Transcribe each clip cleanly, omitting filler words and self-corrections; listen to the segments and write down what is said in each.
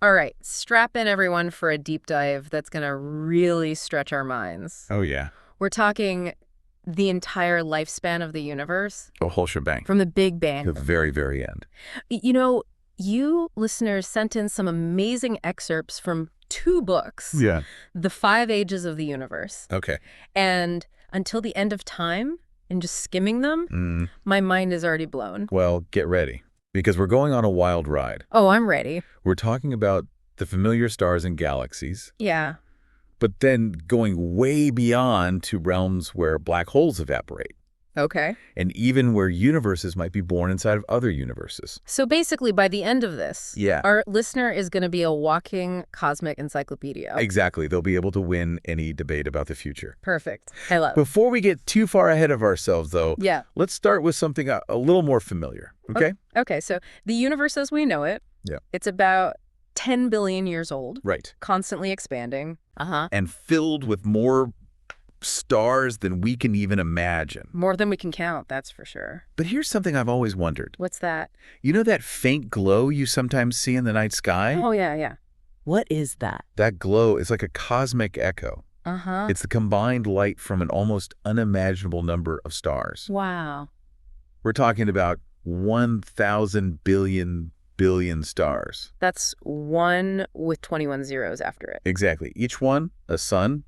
All right, strap in everyone for a deep dive that's going to really stretch our minds. Oh, yeah. We're talking the entire lifespan of the universe. A whole shebang. From the Big Bang. To the very, very end. You know, you listeners sent in some amazing excerpts from 2 books. Yeah. The 5 Ages of the Universe. Okay. And Until the End of Time, and just skimming them, my mind is already blown. Well, get ready, because we're going on a wild ride. Oh, I'm ready. We're talking about the familiar stars and galaxies, Yeah. but then going way beyond to realms where black holes evaporate, Okay. and even where universes might be born inside of other universes. So basically, by the end of this, Yeah. our listener is going to be a walking cosmic encyclopedia. Exactly. They'll be able to win any debate about the future. Perfect. I love it. Before we get too far ahead of ourselves, though, Yeah. let's start with something a little more familiar, okay? Okay, so the universe as we know it, Yeah. it's about 10 billion years old, Right. constantly expanding. And filled with more stars than we can even imagine. More than we can count, that's for sure. But here's something I've always wondered. What's that? You know that faint glow you sometimes see in the night sky? Oh, yeah. What is that? That glow is like a cosmic echo. It's the combined light from an almost unimaginable number of stars. Wow. We're talking about 1,000 billion stars. That's 1 with 21 zeros after it. Exactly. Each one a sun,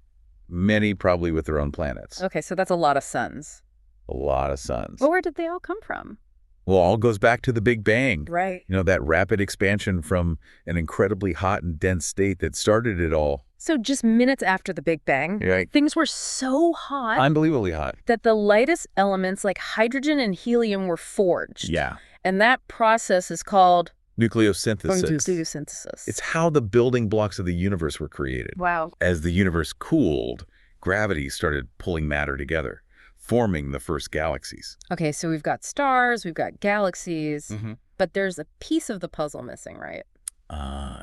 many probably with their own planets. Okay, so that's a lot of suns. A lot of suns. Well, where did they all come from? Well, all goes back to the Big Bang. Right. You know, that rapid expansion from an incredibly hot and dense state that started it all. So just minutes after the Big Bang, Right. things were so hot Unbelievably hot. that the lightest elements like hydrogen and helium were forged. Yeah. And that process is called Nucleosynthesis. photosynthesis. It's how the building blocks of the universe were created. Wow. As the universe cooled, gravity started pulling matter together, forming the first galaxies. Okay, so we've got stars, we've got galaxies, Mm-hmm. but there's a piece of the puzzle missing, right?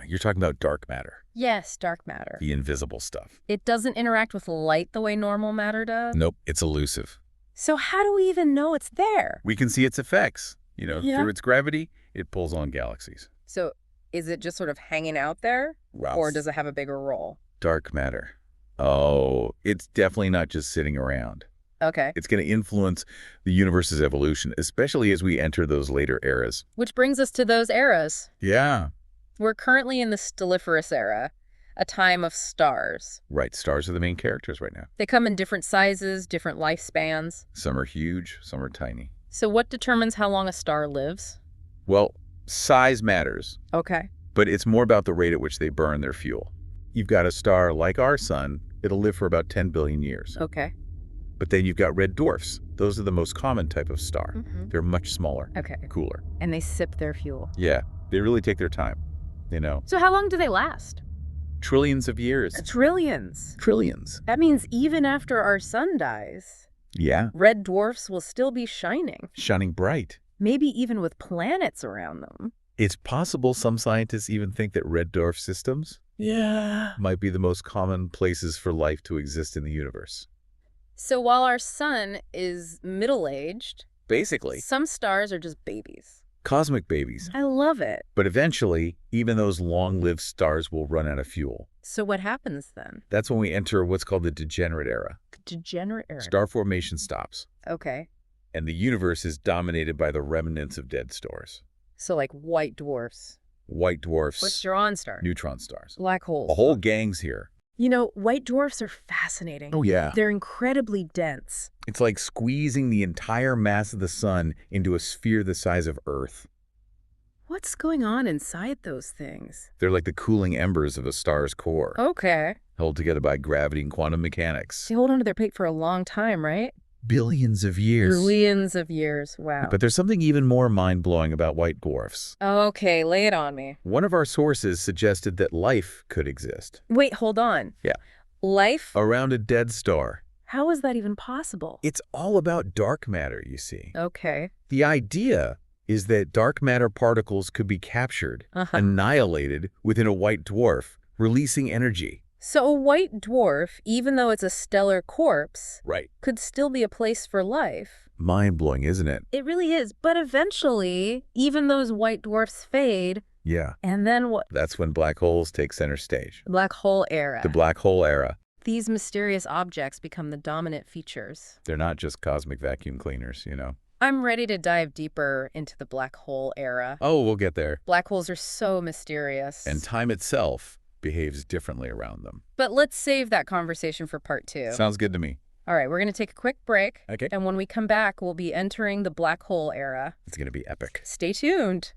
You're talking about dark matter, Yes, dark matter. the invisible stuff. It doesn't interact with light the way normal matter does. Nope, it's elusive. So how do we even know it's there? We can see its effects. Yeah. Through its gravity, it pulls on galaxies. So is it just sort of hanging out there? Wow. Or does it have a bigger role? Dark matter. Oh, it's definitely not just sitting around. Okay. It's going to influence the universe's evolution, especially as we enter those later eras. Which brings us to those eras. Yeah. We're currently in the stelliferous era, a time of stars. Right. Stars are the main characters right now. They come in different sizes, different lifespans. Some are huge, some are tiny. So what determines how long a star lives? Well, size matters, Okay. but it's more about the rate at which they burn their fuel. You've got a star like our sun, it'll live for about 10 billion years. Okay. But then you've got red dwarfs. Those are the most common type of star. Mhm. They're much smaller, Okay. cooler. And they sip their fuel. Yeah, they really take their time, you know. So how long do they last? Trillions of years. Trillions. Trillions. That means even after our sun dies, Yeah, red dwarfs will still be shining. shining bright. Maybe even with planets around them. It's possible some scientists even think that red dwarf systems might be the most common places for life to exist in the universe. So while our sun is middle-aged, Basically, some stars are just babies. cosmic babies. I love it. But eventually, even those long-lived stars will run out of fuel. So what happens then? That's when we enter what's called the degenerate era. Degenerate era. Star formation stops, Okay. and the universe is dominated by the remnants of dead stars. So like white dwarfs. White dwarfs, What's your on star? neutron stars. Black holes. A whole gang's here. You know, white dwarfs are fascinating. Oh, yeah. They're incredibly dense. It's like squeezing the entire mass of the sun into a sphere the size of Earth. What's going on inside those things? They're like the cooling embers of a star's core, Okay. held together by gravity and quantum mechanics. They hold onto their plate for a long time, right? Billions of years. Billions of years. Wow. But there's something even more mind-blowing about white dwarfs. Okay, lay it on me. One of our sources suggested that life could exist Wait, hold on. Yeah. Life? around a dead star. How is that even possible? It's all about dark matter, you see. Okay. The idea is that dark matter particles could be captured, annihilated within a white dwarf, releasing energy. So a white dwarf, even though it's a stellar corpse, Right. could still be a place for life. Mind-blowing, isn't it? It really is. But eventually, even those white dwarfs fade, Yeah. And then what? That's when black holes take center stage. The black hole era. The black hole era. These mysterious objects become the dominant features. They're not just cosmic vacuum cleaners, you know. I'm ready to dive deeper into the black hole era. Oh, we'll get there. Black holes are so mysterious. And time itself behaves differently around them. But let's save that conversation for part 2. Sounds good to me. All right, we're going to take a quick break. Okay. And when we come back, we'll be entering the black hole era. It's going to be epic. Stay tuned.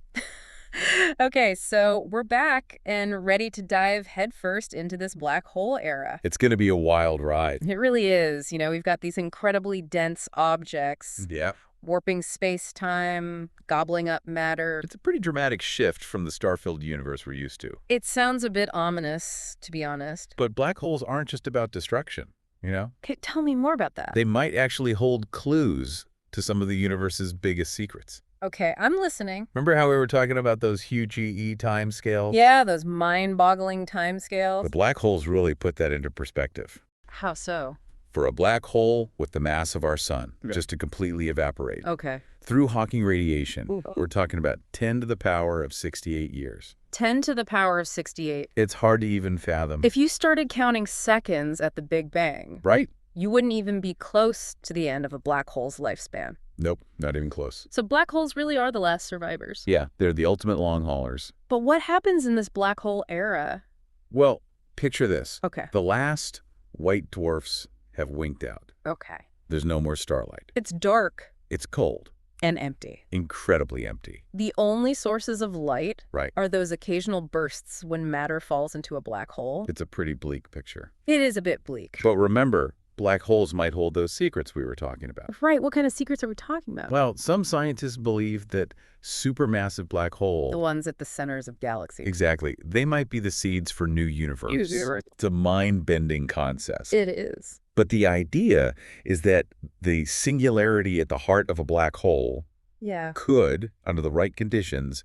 Okay, so we're back and ready to dive headfirst into this black hole era. It's going to be a wild ride. It really is. You know, we've got these incredibly dense objects, Yeah. warping space-time, gobbling up matter. It's a pretty dramatic shift from the star-filled universe we're used to. It sounds a bit ominous, to be honest. But black holes aren't just about destruction, you know? Okay, tell me more about that. They might actually hold clues to some of the universe's biggest secrets. Okay, I'm listening. Remember how we were talking about those huge EE timescales? Yeah, those mind-boggling timescales. The black holes really put that into perspective. How so? For a black hole with the mass of our sun, just to completely evaporate. Okay. Through Hawking radiation, Ooh. we're talking about 10 to the power of 68 years. 10 to the power of 68. It's hard to even fathom. If you started counting seconds at the Big Bang, Right? you wouldn't even be close to the end of a black hole's lifespan. Nope, not even close. So black holes really are the last survivors. Yeah, they're the ultimate long haulers. But what happens in this black hole era? Well, picture this. Okay. The last white dwarfs have winked out. Okay. There's no more starlight. It's dark It's cold, and empty. incredibly empty. The only sources of light Right. are those occasional bursts when matter falls into a black hole. It's a pretty bleak picture. It is a bit bleak. But remember, black holes might hold those secrets we were talking about. Right, what kind of secrets are we talking about? Well, some scientists believe that supermassive black The hole, ones at the centers of galaxies. exactly, they might be the seeds for new universe. Universe. It's a mind-bending concept. It is. But the idea is that the singularity at the heart of a black hole Yeah. could, under the right conditions,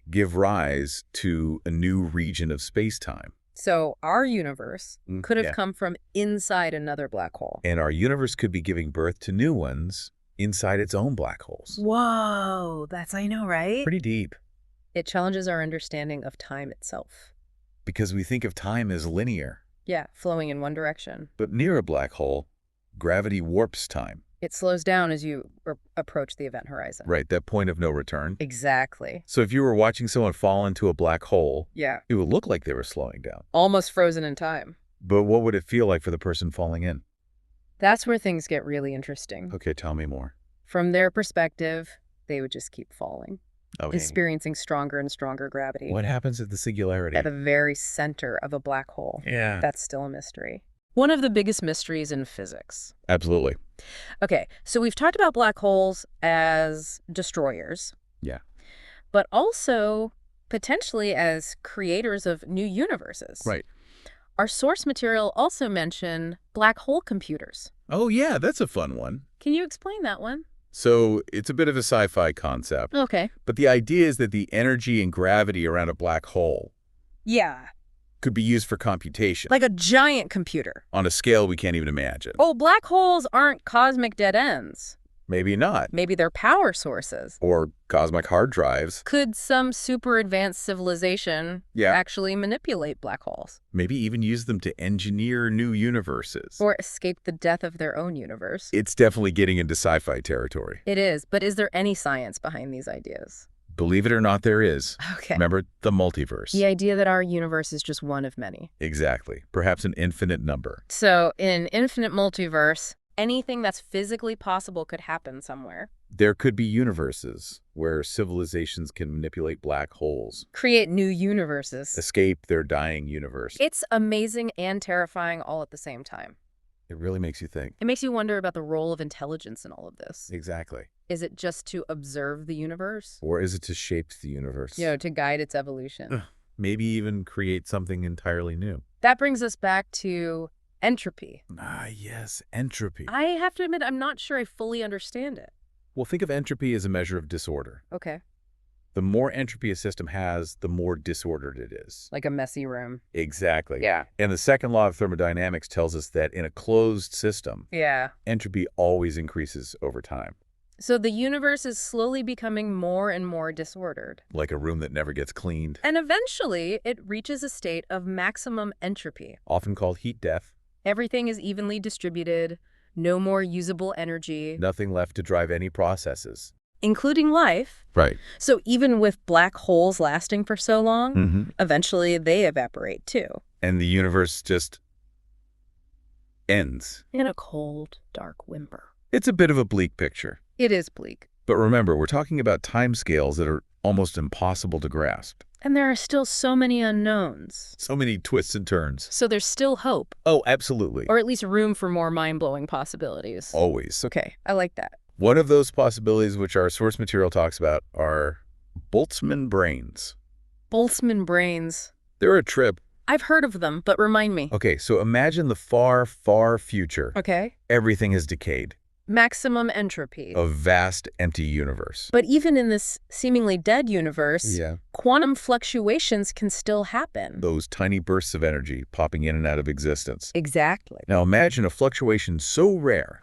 give rise to a new region of space-time. So our universe could have Yeah. come from inside another black hole. And our universe could be giving birth to new ones inside its own black holes. Whoa, I know, right? Pretty deep, It challenges our understanding of time itself. because we think of time as linear. Yeah, flowing in one direction. But near a black hole, gravity warps time. It slows down as you approach the event horizon. Right, that point of no return. Exactly. So if you were watching someone fall into a black hole, Yeah. it would look like they were slowing down. Almost frozen in time. But what would it feel like for the person falling in? That's where things get really interesting. Okay, tell me more. From their perspective, they would just keep falling, Okay. experiencing stronger and stronger gravity. What happens at the singularity? At the very center of a black hole. Yeah. That's still a mystery. One of the biggest mysteries in physics. Absolutely. Okay, so we've talked about black holes as destroyers. Yeah. But also potentially as creators of new universes. Right. Our source material also mention black hole computers. Oh, yeah, that's a fun one. Can you explain that one? So it's a bit of a sci-fi concept, Okay. but the idea is that the energy and gravity around a black hole Yeah. could be used for computation Like a giant computer. on a scale we can't even imagine. Oh, black holes aren't cosmic dead ends. Maybe not. Maybe they're power sources. Or cosmic hard drives. Could some super advanced civilization Yeah. actually manipulate black holes? Maybe even use them to engineer new universes. Or escape the death of their own universe? It's definitely getting into sci-fi territory. It is, but is there any science behind these ideas? Believe it or not, there is. Okay. Remember the multiverse. The idea that our universe is just one of many. Exactly. Perhaps an infinite number. So in an infinite multiverse, anything that's physically possible could happen somewhere. There could be universes where civilizations can manipulate black holes, Create new universes. escape their dying universe. It's amazing and terrifying all at the same time. It really makes you think. It makes you wonder about the role of intelligence in all of this. Exactly. Is it just to observe the universe? Or is it to shape the universe? You know, to guide its evolution? Maybe even create something entirely new. That brings us back to entropy. Ah, yes, entropy. I have to admit, I'm not sure I fully understand it. Well, think of entropy as a measure of disorder. Okay. The more entropy a system has, the more disordered it is. Like a messy room. Exactly. Yeah. And the second law of thermodynamics tells us that in a closed system, Yeah. entropy always increases over time. So the universe is slowly becoming more and more disordered. Like a room that never gets cleaned. And eventually, it reaches a state of maximum entropy. Often called heat death. Everything is evenly distributed, no more usable energy, Nothing left to drive any processes. including life. Right. So even with black holes lasting for so long, eventually they evaporate too. And the universe just ends. In a cold, dark whimper. It's a bit of a bleak picture. It is bleak. But remember, we're talking about timescales that are almost impossible to grasp. And there are still so many unknowns. So many twists and turns. So there's still hope. Oh, absolutely. Or at least room for more mind-blowing possibilities. Always. Okay, I like that. One of those possibilities which our source material talks about are Boltzmann brains. Boltzmann brains. They're a trip. I've heard of them, but remind me. Okay, so imagine the far, far future. Okay. Everything has decayed. Maximum entropy. A vast, empty universe. But even in this seemingly dead universe, quantum fluctuations can still happen. Those tiny bursts of energy popping in and out of existence. Exactly. Now imagine a fluctuation so rare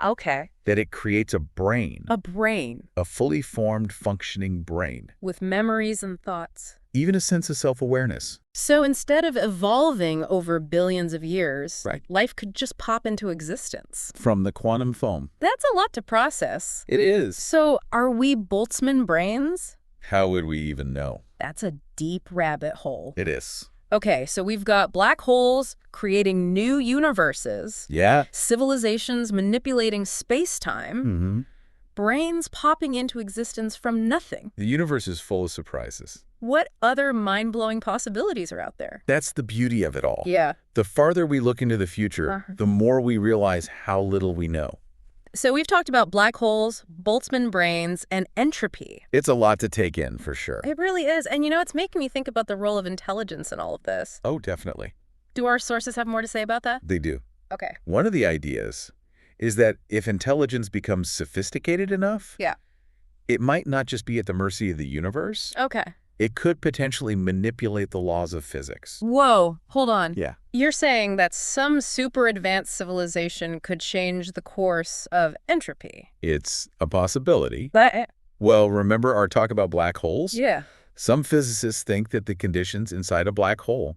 that it creates a brain. A brain. A fully formed, functioning brain. With memories and thoughts. Even a sense of self-awareness. So instead of evolving over billions of years, life could just pop into existence. From the quantum foam. That's a lot to process. It is. So are we Boltzmann brains? How would we even know? That's a deep rabbit hole. It is. Okay, so we've got black holes creating new universes. Yeah. Civilizations manipulating space-time. Brains popping into existence from nothing. The universe is full of surprises. What other mind-blowing possibilities are out there? That's the beauty of it all. Yeah. The farther we look into the future, the more we realize how little we know. So we've talked about black holes, Boltzmann brains, and entropy. It's a lot to take in, for sure. It really is. And you know, it's making me think about the role of intelligence in all of this. Oh, definitely. Do our sources have more to say about that? They do. Okay. One of the ideas is that if intelligence becomes sophisticated enough, it might not just be at the mercy of the universe. Okay. It could potentially manipulate the laws of physics. Whoa, hold on. Yeah. You're saying that some super advanced civilization could change the course of entropy? It's a possibility. But well, remember our talk about black holes? Yeah. Some physicists think that the conditions inside a black hole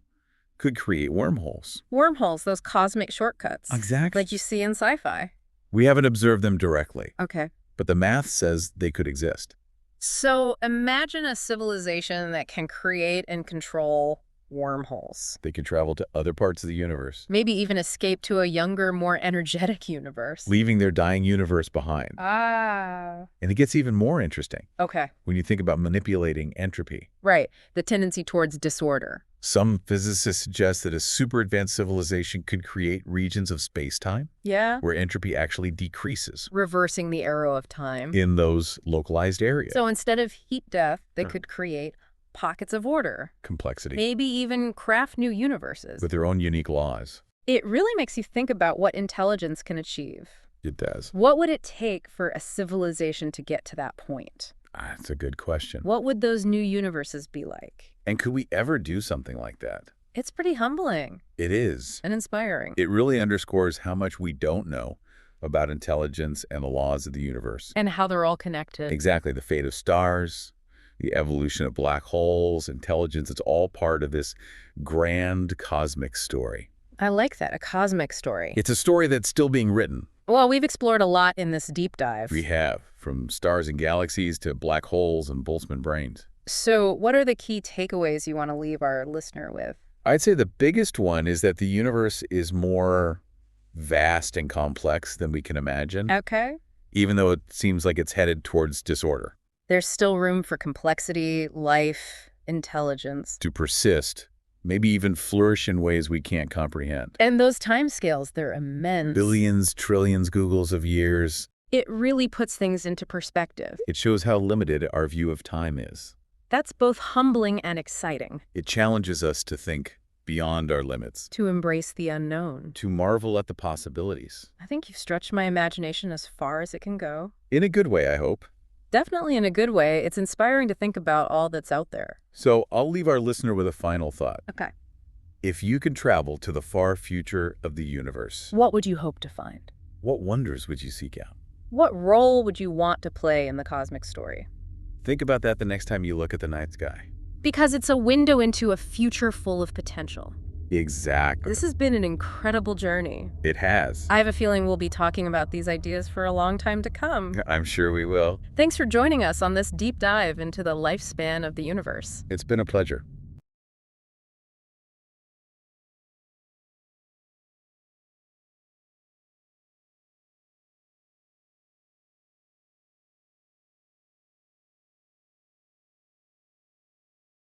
could create wormholes. Wormholes, those cosmic shortcuts. Exactly. Like you see in sci-fi. We haven't observed them directly. Okay. But the math says they could exist. So imagine a civilization that can create and control wormholes. They can travel to other parts of the universe. Maybe even escape to a younger, more energetic universe. Leaving their dying universe behind. Ah. And it gets even more interesting. Okay. When you think about manipulating entropy. Right. The tendency towards disorder. Some physicists suggest that a super advanced civilization could create regions of space-time. Yeah. Where entropy actually decreases. Reversing the arrow of time. In those localized areas. So instead of heat death, they could create pockets of order. Complexity. Maybe even craft new universes. With their own unique laws. It really makes you think about what intelligence can achieve. It does. What would it take for a civilization to get to that point? That's a good question. What would those new universes be like? And could we ever do something like that? It's pretty humbling. It is. And inspiring. It really underscores how much we don't know about intelligence and the laws of the universe. And how they're all connected. Exactly. The fate of stars, the evolution of black holes, intelligence. It's all part of this grand cosmic story. I like that, a cosmic story. It's a story that's still being written. Well, we've explored a lot in this deep dive. We have, from stars and galaxies to black holes and Boltzmann brains. So what are the key takeaways you want to leave our listener with? I'd say the biggest one is that the universe is more vast and complex than we can imagine. Okay. Even though it seems like it's headed towards disorder. There's still room for complexity, life, intelligence. To persist, maybe even flourish in ways we can't comprehend. And those timescales, they're immense. Billions, trillions, Googles of years. It really puts things into perspective. It shows how limited our view of time is. That's both humbling and exciting. It challenges us to think beyond our limits. To embrace the unknown. To marvel at the possibilities. I think you've stretched my imagination as far as it can go. In a good way, I hope. Definitely in a good way. It's inspiring to think about all that's out there. So I'll leave our listener with a final thought. Okay. If you could travel to the far future of the universe, what would you hope to find? what wonders would you seek out? What role would you want to play in the cosmic story? Think about that the next time you look at the night sky. Because it's a window into a future full of potential. Exactly. This has been an incredible journey. It has. I have a feeling we'll be talking about these ideas for a long time to come. I'm sure we will. Thanks for joining us on this deep dive into the lifespan of the universe. It's been a pleasure.